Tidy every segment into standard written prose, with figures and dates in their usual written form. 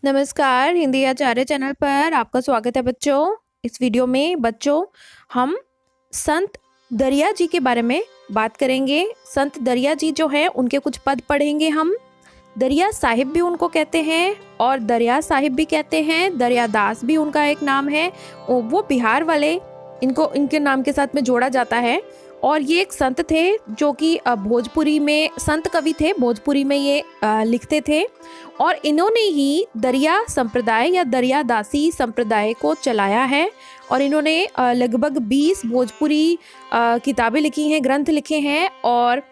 नमस्कार, हिंदी आचार्य चैनल पर आपका स्वागत है बच्चों। इस वीडियो में बच्चों हम संत दरिया जी के बारे में बात करेंगे। संत दरिया जी जो हैं उनके कुछ पद पढ़ेंगे हम। दरिया साहिब भी उनको कहते हैं और दरिया साहिब भी कहते हैं, दरियादास भी उनका एक नाम है। वो बिहार वाले इनको इनके नाम के साथ में जोड़ा जाता है। और ये एक संत थे जो कि भोजपुरी में संत कवि थे, भोजपुरी में ये लिखते थे। और इन्होंने ही दरिया संप्रदाय या दरियादासी संप्रदाय को चलाया है। और इन्होंने लगभग 20 भोजपुरी किताबें लिखी हैं, ग्रंथ लिखे हैं। और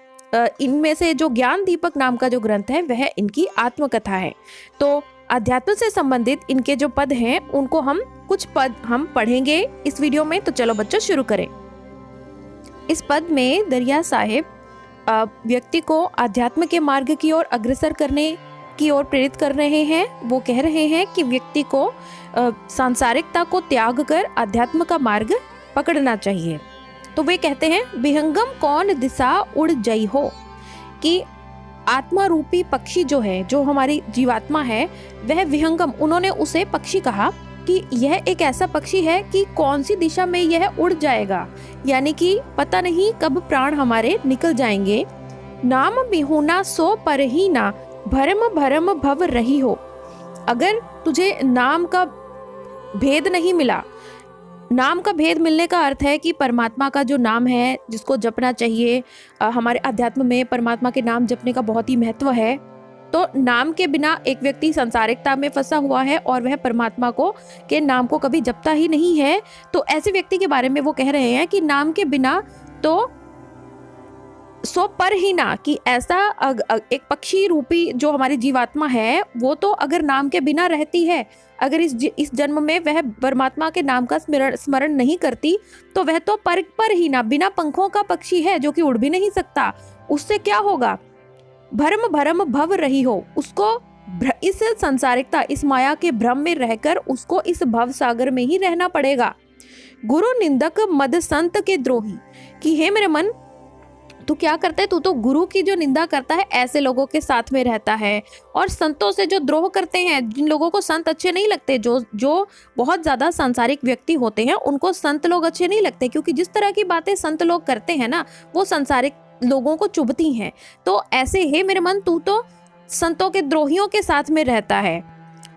इनमें से जो ज्ञान दीपक नाम का जो ग्रंथ है वह इनकी आत्मकथा है। तो अध्यात्म से संबंधित इनके जो पद हैं उनको कुछ पद हम पढ़ेंगे इस वीडियो में। तो चलो बच्चों शुरू करें। इस पद में दरिया साहिब व्यक्ति को अध्यात्म के मार्ग की ओर अग्रसर करने की ओर प्रेरित कर रहे हैं। वो कह रहे हैं कि व्यक्ति को सांसारिकता को त्याग कर अध्यात्म का मार्ग पकड़ना चाहिए। तो वे कहते हैं विहंगम कौन दिशा उड़ जई हो, कि आत्मा रूपी पक्षी जो है, जो हमारी जीवात्मा है वह विहंगम, उन्होंने उसे पक्षी कहा कि यह एक ऐसा पक्षी है कि कौन सी दिशा में यह उड़ जाएगा, यानी कि पता नहीं कब प्राण हमारे निकल जाएंगे। नाम बिहुना सो पर ही ना, भरम भरम भव रही हो। अगर तुझे नाम का भेद नहीं मिला, नाम का भेद मिलने का अर्थ है कि परमात्मा का जो नाम है जिसको जपना चाहिए, हमारे अध्यात्म में परमात्मा के नाम जपने का बहुत ही महत्व है। तो नाम के बिना एक व्यक्ति संसारिकता में फंसा हुआ है और वह परमात्मा के नाम को कभी जपता ही नहीं है। तो ऐसे व्यक्ति के बारे में वो कह रहे हैं कि नाम के बिना तो सो पर ही ना, कि ऐसा एक पक्षी रूपी जो हमारी जीवात्मा है वो तो अगर नाम के बिना रहती है, अगर इस जन्म में वह परमात्मा के नाम का स्मरण नहीं करती तो वह तो पर ही ना, बिना पंखों का पक्षी है जो कि उड़ भी नहीं सकता। उससे क्या होगा? भरम भरम भव रही हो, उसको इस संसारिकता, इस माया के भ्रम में रहकर उसको इस भव सागर में ही रहना पड़ेगा। गुरु निंदक मद संत के द्रोही, कि हे मेरे मन तू क्या करता है, तू तो गुरु की जो निंदा करता है ऐसे लोगों के साथ में रहता है। और संतों से जो द्रोह करते हैं, जिन लोगों को संत अच्छे नहीं लगते, जो बहुत ज्यादा सांसारिक व्यक्ति होते हैं उनको संत लोग अच्छे नहीं लगते, क्योंकि जिस तरह की बातें संत लोग करते हैं ना वो सांसारिक लोगों को चुभती हैं। तो ऐसे हे मेरे मन तू तो संतों के द्रोहियों के साथ में रहता है।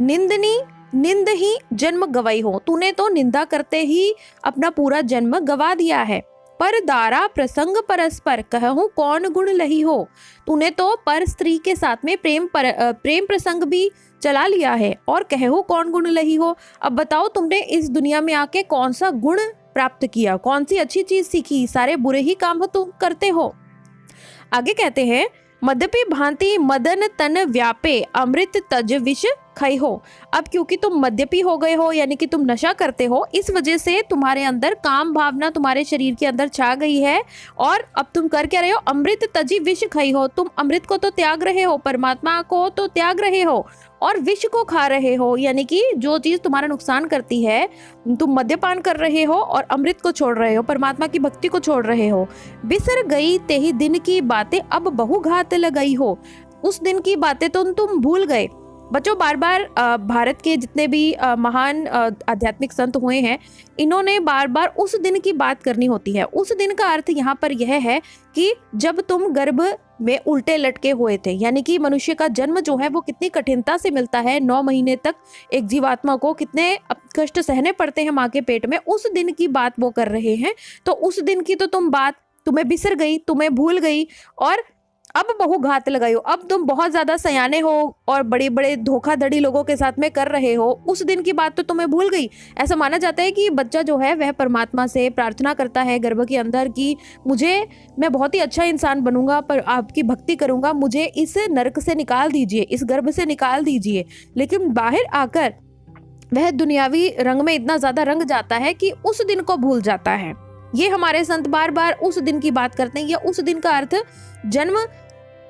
निंदनी निंद ही जन्म गवाई हो, तूने तो निंदा करते ही अपना पूरा जन्म गवा दिया है। पर दारा प्रसंग परस्पर कहूं कौन गुण लही हो, तूने तो पर स्त्री के साथ में प्रेम प्रसंग भी चला लिया है और कहूं कौन गुण लही हो। अब बताओ तुमने इस दुनिया में आके कौन सा गुण प्राप्त किया, कौन सी अच्छी चीज सीखी, सारे बुरे ही काम तुम करते हो। आगे कहते हैं मद्यपि भांति मदन तन व्यापे अमृत तज विष खई हो। अब क्योंकि तुम मद्यपी हो गए हो, यानी कि तुम नशा करते हो, इस वजह से तुम्हारे अंदर काम भावना तुम्हारे शरीर के अंदर छा गई है। और अब तुम कर क्या रहे हो? अमृत तजी विष खई हो, तुम अमृत को तो त्याग रहे हो, परमात्मा को तो त्याग रहे हो और विष को खा रहे हो, यानी कि जो चीज तुम्हारा नुकसान करती है, तुम मद्यपान कर रहे हो और अमृत को छोड़ रहे हो, परमात्मा की भक्ति को छोड़ रहे हो। बिसर गई तेही दिन की बातें अब बहु घात लगाई हो, उस दिन की बातें तो तुम भूल गए। बच्चों बार बार भारत के जितने भी महान आध्यात्मिक संत हुए हैं, इन्होंने बार बार उस दिन की बात करनी होती है। उस दिन का अर्थ यहाँ पर यह है कि जब तुम गर्भ में उल्टे लटके हुए थे, यानी कि मनुष्य का जन्म जो है वो कितनी कठिनता से मिलता है। 9 महीने तक एक जीवात्मा को कितने कष्ट सहने पड़ते हैं माँ के पेट में, उस दिन की बात वो कर रहे हैं। तो उस दिन की तो तुम्हें बिसर गई, तुम्हें भूल गई और अब बहु घात लगाई हो। अब तुम बहुत ज्यादा सयाने हो और बड़े बड़े धोखाधड़ी लोगों के साथ में कर रहे हो, उस दिन की बात तो तुम्हें भूल गई। ऐसा माना जाता है कि बच्चा जो है वह परमात्मा से प्रार्थना करता है गर्भ के अंदर कि मैं बहुत ही अच्छा इंसान बनूंगा, पर आपकी भक्ति करूंगा, मुझे इस नरक से निकाल दीजिए, इस गर्भ से निकाल दीजिए। लेकिन बाहर आकर वह दुनियावी रंग में इतना ज्यादा रंग जाता है कि उस दिन को भूल जाता है। ये हमारे संत बार बार उस दिन की बात करते हैं, या उस दिन का अर्थ जन्म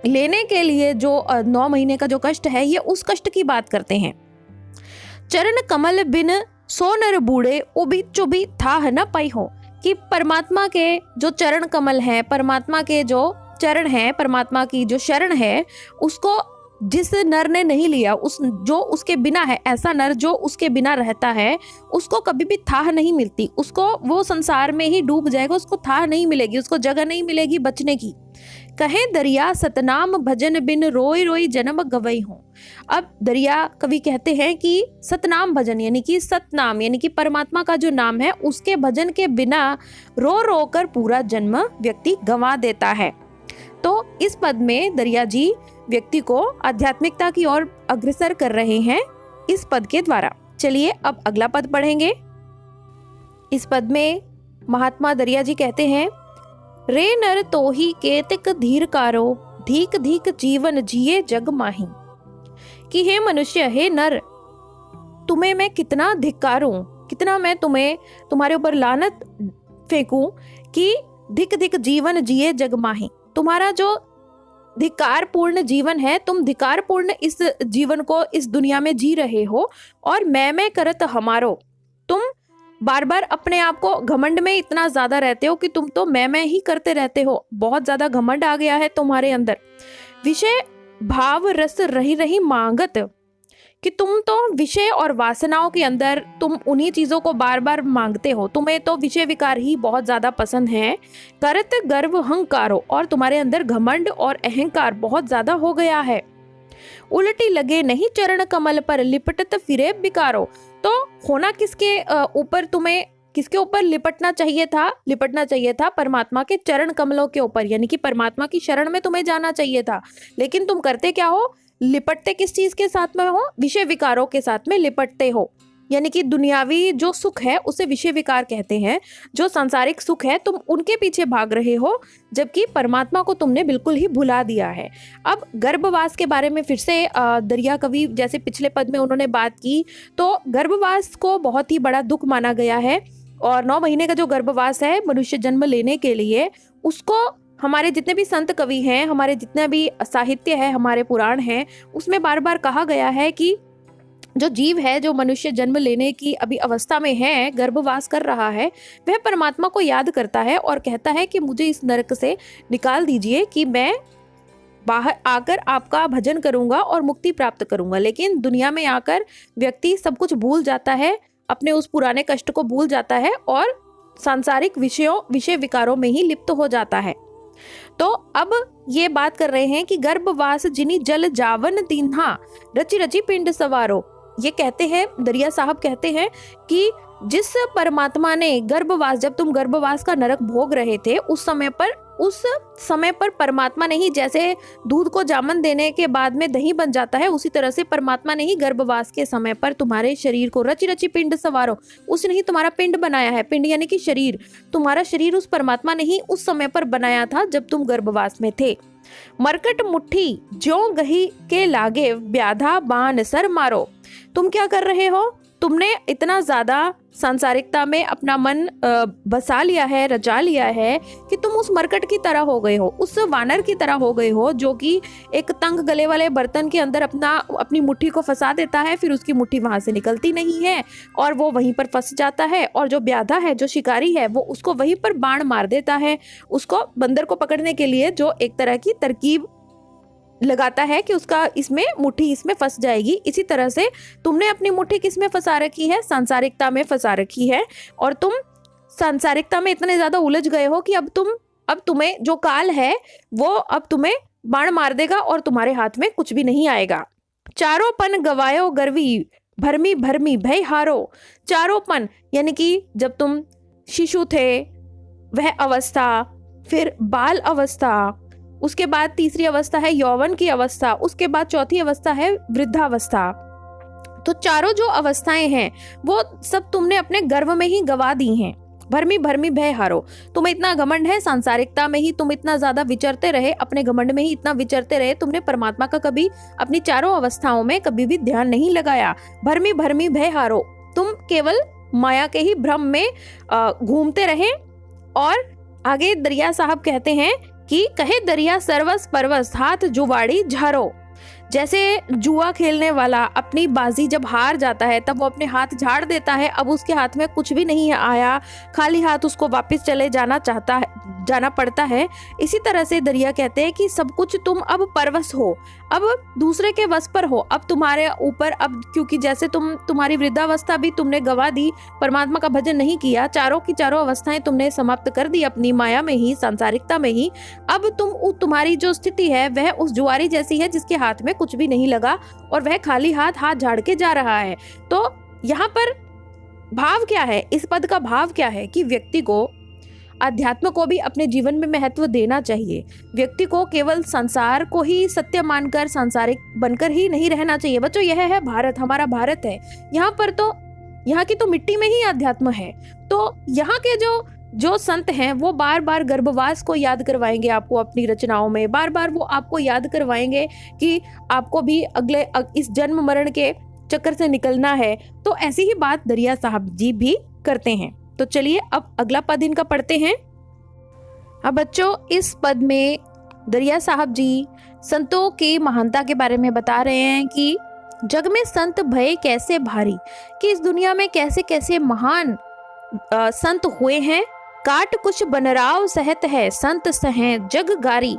लेने के लिए जो 9 महीने का जो कष्ट है, ये उस कष्ट की बात करते हैं। चरण कमल बिन सो नर बूढ़े उबी चुबी था न पाई हो, कि परमात्मा के जो चरण कमल है, परमात्मा के जो चरण है, परमात्मा की जो शरण है, उसको जिस नर ने नहीं लिया, उस जो उसके बिना है, ऐसा नर जो उसके बिना रहता है, उसको कभी भी थाह नहीं मिलती, उसको वो संसार में ही डूब जाएगा, उसको थाह नहीं मिलेगी, उसको जगह नहीं मिलेगी बचने की। कहे दरिया सतनाम भजन बिन रोई रोई जन्म गवई हूँ। अब दरिया कवि कहते हैं कि सतनाम भजन यानी कि सतनाम यानी कि परमात्मा का जो नाम है उसके भजन के बिना रो रो कर पूरा जन्म व्यक्ति गंवा देता है। तो इस पद में दरिया जी व्यक्ति को आध्यात्मिकता की ओर अग्रसर कर रहे हैं इस पद के द्वारा। चलिए अब अगला पद पढ़ेंगे। इस पद में महात्मा दरिया जी कहते हैं, रे नर तोही केतिक धीरकारो धीक धीक जीवन जिए जग माही। कि हे मनुष्य, हे नर, तुम्हें मैं कितना धिक्कारूं, कितना मैं तुम्हारे ऊपर लानत फेंकूं कि धिक धिक जीवन जिए जग माही। तुम्हारा जो धिक्कारपूर्ण जीवन है, तुम धिक्कारपूर्ण इस जीवन को इस दुनिया में जी रहे हो और मैं करत हमारो। तुम बार बार अपने आप को घमंड में इतना ज्यादा रहते हो कि तुम तो मैं ही करते रहते हो। बहुत ज्यादा घमंड आ गया है तुम्हारे अंदर। विषय भाव रस रही रही मांगत, कि तुम तो विषय और वासनाओं के अंदर तुम उन्हीं चीजों को बार बार मांगते हो। तुम्हें तो विषय विकार ही बहुत ज्यादा पसंद है। करत गर्व हंकारो, और तुम्हारे अंदर घमंड और अहंकार बहुत ज्यादा हो गया है। उल्टी लगे नहीं चरण कमल पर लिपटत फिरे बिकारो। तो होना किसके ऊपर, तुम्हें किसके ऊपर लिपटना चाहिए था? लिपटना चाहिए था परमात्मा के चरण कमलों के ऊपर, यानी कि परमात्मा की शरण में तुम्हें जाना चाहिए था। लेकिन तुम करते क्या हो? लिपटते किस चीज के साथ में हो? विषय विकारों के साथ में लिपटते हो। यानी कि दुनियावी जो सुख है उसे विषय विकार कहते हैं। जो सांसारिक सुख है तुम उनके पीछे भाग रहे हो, जबकि परमात्मा को तुमने बिल्कुल ही भुला दिया है। अब गर्भवास के बारे में फिर से दरिया कवि, जैसे पिछले पद में उन्होंने बात की, तो गर्भवास को बहुत ही बड़ा दुख माना गया है। और 9 महीने का जो गर्भवास है मनुष्य जन्म लेने के लिए, उसको हमारे जितने भी संत कवि हैं, हमारे जितना भी साहित्य है, हमारे पुराण हैं, उसमें बार बार कहा गया है कि जो जीव है, जो मनुष्य जन्म लेने की अभी अवस्था में है, गर्भवास कर रहा है, वह परमात्मा को याद करता है और कहता है कि मुझे इस नरक से निकाल दीजिए कि मैं बाहर आकर आपका भजन करूंगा और मुक्ति प्राप्त करूंगा। लेकिन दुनिया में आकर व्यक्ति सब कुछ भूल जाता है, अपने उस पुराने कष्ट को भूल जाता है और सांसारिक विषय विकारों में ही लिप्त हो जाता है। तो अब ये बात कर रहे हैं कि गर्भवास जिनी जल जावन दीन्हा रचि रचि पिंड सवारो। ये कहते हैं, दरिया साहब कहते हैं कि जिस परमात्मा ने गर्भवास, जब तुम गर्भवास का नरक भोग रहे थे, उस समय पर परमात्मा ने ही, जैसे दूध को जामन देने के बाद में दही बन जाता है, उसी तरह से परमात्मा ने ही गर्भवास के समय पर तुम्हारे शरीर को रचि रचि पिंड सवारो, उसने ही तुम्हारा पिंड बनाया है। पिंड यानी कि शरीर, तुम्हारा शरीर उस परमात्मा ने ही उस समय पर बनाया था जब तुम गर्भवास में थे। मरकट मुट्ठी ज्यों गही के लागे व्याधा बाण सर मारो। तुम क्या कर रहे हो? तुमने इतना ज्यादा सांसारिकता में अपना मन बसा लिया है, रचा लिया है कि तुम उस मरकट की तरह हो गए हो, उस वानर की तरह हो गए हो, जो कि एक तंग गले वाले बर्तन के अंदर अपनी मुट्ठी को फंसा देता है, फिर उसकी मुट्ठी वहां से निकलती नहीं है और वो वहीं पर फंस जाता है। और जो ब्याधा है, जो शिकारी है, वो उसको वहीं पर बाण मार देता है, उसको बंदर को पकड़ने के लिए जो एक तरह की तरकीब लगाता है कि उसका इसमें मुट्ठी इसमें फंस जाएगी। इसी तरह से तुमने अपनी मुट्ठी किसमें फंसा रखी है? सांसारिकता में फंसा रखी है। और तुम सांसारिकता में इतने ज्यादा उलझ गए हो कि अब तुम्हें जो काल है वो अब तुम्हें बाण मार देगा और तुम्हारे हाथ में कुछ भी नहीं आएगा। चारोपन गवायो गर्वी भरमी भरमी भय हारो। चारोपन यानी कि जब तुम शिशु थे वह अवस्था, फिर बाल अवस्था, उसके बाद तीसरी अवस्था है यौवन की अवस्था, उसके बाद चौथी अवस्था है वृद्धावस्था। तो चारों जो अवस्थाएं हैं वो सब तुमने अपने गर्भ में ही गवा दी हैं। भरमी भरमी भय हारो, तुम्हें इतना घमंड है, सांसारिकता में ही तुम इतना ज्यादा विचरते रहे, अपने घमंड में ही इतना विचरते रहे, तुमने परमात्मा का कभी अपनी चारों अवस्थाओं में कभी भी ध्यान नहीं लगाया। भरमी भरमी भय हारो, तुम केवल माया के ही भ्रम में घूमते रहे। और आगे दरिया साहब कहते हैं कि कहे दरिया सर्वस परवस हाथ जुवाड़ी झारो। जैसे जुआ खेलने वाला अपनी बाजी जब हार जाता है तब वो अपने हाथ झाड़ देता है, अब उसके हाथ में कुछ भी नहीं आया, खाली हाथ उसको वापस चले जाना जाना पड़ता है। इसी तरह से दरिया कहते हैं कि सब कुछ तुम अब परवश हो, अब दूसरे के वश पर हो, अब तुम्हारे ऊपर, अब क्योंकि जैसे तुम्हारी वृद्धावस्था भी तुमने गवा दी, परमात्मा का भजन नहीं किया, चारों की चारों अवस्थाएं तुमने समाप्त कर दी अपनी माया में ही, सांसारिकता में ही। अब तुम्हारी जो स्थिति है वह उस जुआरी जैसी है जिसके हाथ में कुछ भी नहीं लगा और वह खाली हाथ झाड़ के जा रहा है। तो यहाँ पर भाव क्या है, इस पद का भाव क्या है कि व्यक्ति को अध्यात्म को भी अपने जीवन में महत्व देना चाहिए। व्यक्ति को केवल संसार को ही सत्य मानकर सांसारिक बनकर ही नहीं रहना चाहिए। बच्चों, यह है भारत, हमारा भारत है। यहाँ पर तो यहाँ की तो मिट्टी में ही अध्यात्म है। तो यहाँ के जो संत हैं वो बार बार गर्भवास को याद करवाएंगे आपको अपनी रचनाओं में, बार बार वो आपको याद करवाएंगे कि आपको भी अगले इस जन्म मरण के चक्कर से निकलना है। तो ऐसी ही बात दरिया साहब जी भी करते हैं। तो चलिए अब अगला पद इनका पढ़ते हैं। अब बच्चों, इस पद में दरिया साहब जी संतों की महानता के बारे में बता रहे हैं कि जग में संत भय कैसे भारी, कि इस दुनिया में कैसे कैसे महान संत हुए हैं। काट कुछ बनराव सहत है, संत सहें जग गारी,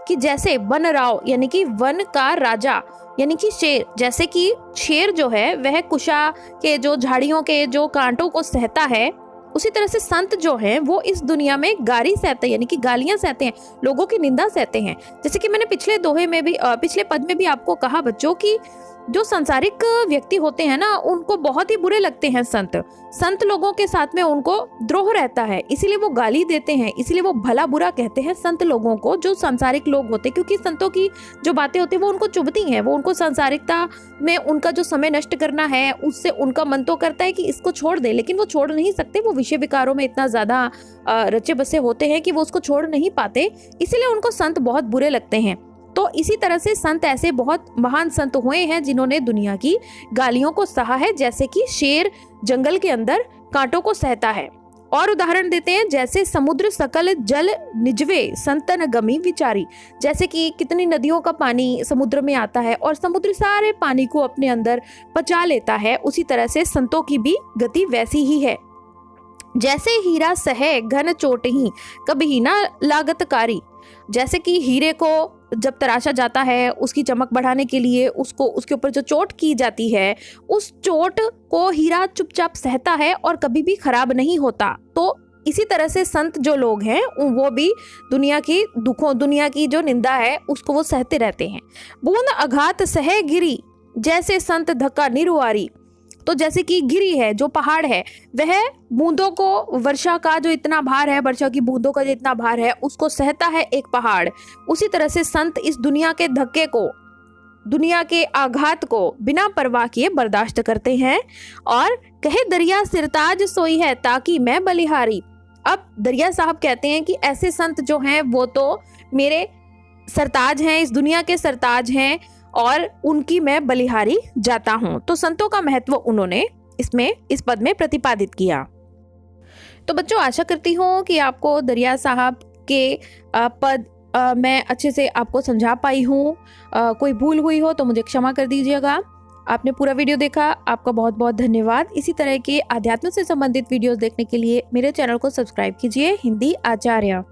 कि जैसे बनराव यानी कि वन का राजा यानी कि शेर, जैसे कि शेर जो है वह कुशा के जो झाड़ियों के जो कांटों को सहता है, उसी तरह से संत जो हैं वो इस दुनिया में गारी सहते हैं, यानी कि गालियां सहते हैं, लोगों की निंदा सहते हैं। जैसे कि मैंने पिछले पद में भी आपको कहा बच्चों कि जो सांसारिक व्यक्ति होते हैं ना, उनको बहुत ही बुरे लगते हैं संत लोगों के साथ में उनको द्रोह रहता है, इसीलिए वो गाली देते हैं, इसीलिए वो भला बुरा कहते हैं संत लोगों को, जो सांसारिक लोग होते हैं। क्योंकि संतों की जो बातें होती है वो उनको चुभती हैं, वो उनको सांसारिकता में उनका जो समय नष्ट करना है उससे उनका मन तो करता है कि इसको छोड़ दे, लेकिन वो छोड़ नहीं सकते। वो विषय विकारों में इतना ज्यादा रचे बसे होते हैं कि वो उसको छोड़ नहीं पाते, इसीलिए उनको संत बहुत बुरे लगते हैं। तो इसी तरह से संत ऐसे बहुत महान संत हुए हैं जिन्होंने दुनिया की गालियों को सहा है, जैसे कि शेर जंगल के अंदर कांटों को सहता है। और उदाहरण देते हैं, जैसे समुद्र सकल जल निजवे संतन गमी विचारी, जैसे कि कितनी नदियों का पानी समुद्र में आता है और समुद्र सारे पानी को अपने अंदर पचा लेता है, उसी तरह से संतों की भी गति वैसी ही है। जैसे हीरा सहे घन चोटही कभी ना लागतकारी, जैसे कि हीरे को जब तराशा जाता है उसकी चमक बढ़ाने के लिए उसको उसके ऊपर जो चोट की जाती है, उस चोट को हीरा चुपचाप सहता है और कभी भी खराब नहीं होता। तो इसी तरह से संत जो लोग हैं वो भी दुनिया की दुखों, दुनिया की जो निंदा है उसको वो सहते रहते हैं। बूंद आघात सहे गिरी, जैसे संत धक्का निरुआरी, तो जैसे कि गिरी है, जो पहाड़ है, वह बूंदों को, वर्षा का जो इतना भार है, वर्षा की बूंदों का जो इतना भार है उसको सहता है एक पहाड़। उसी तरह से संत इस दुनिया के धक्के को, दुनिया के आघात को बिना परवाह किए बर्दाश्त करते हैं। और कहे दरिया सिरताज सोई है ताकि मैं बलिहारी, अब दरिया साहब कहते हैं कि ऐसे संत जो हैं वो तो मेरे सरताज हैं, इस दुनिया के सरताज हैं और उनकी मैं बलिहारी जाता हूं। तो संतों का महत्व उन्होंने इस पद में प्रतिपादित किया। तो बच्चों, आशा करती हूँ कि आपको दरिया साहब के पद मैं अच्छे से आपको समझा पाई हूँ। कोई भूल हुई हो तो मुझे क्षमा कर दीजिएगा। आपने पूरा वीडियो देखा, आपका बहुत बहुत धन्यवाद। इसी तरह के आध्यात्म से संबंधित वीडियोस देखने के लिए मेरे चैनल को सब्सक्राइब कीजिए, हिंदी आचार्य।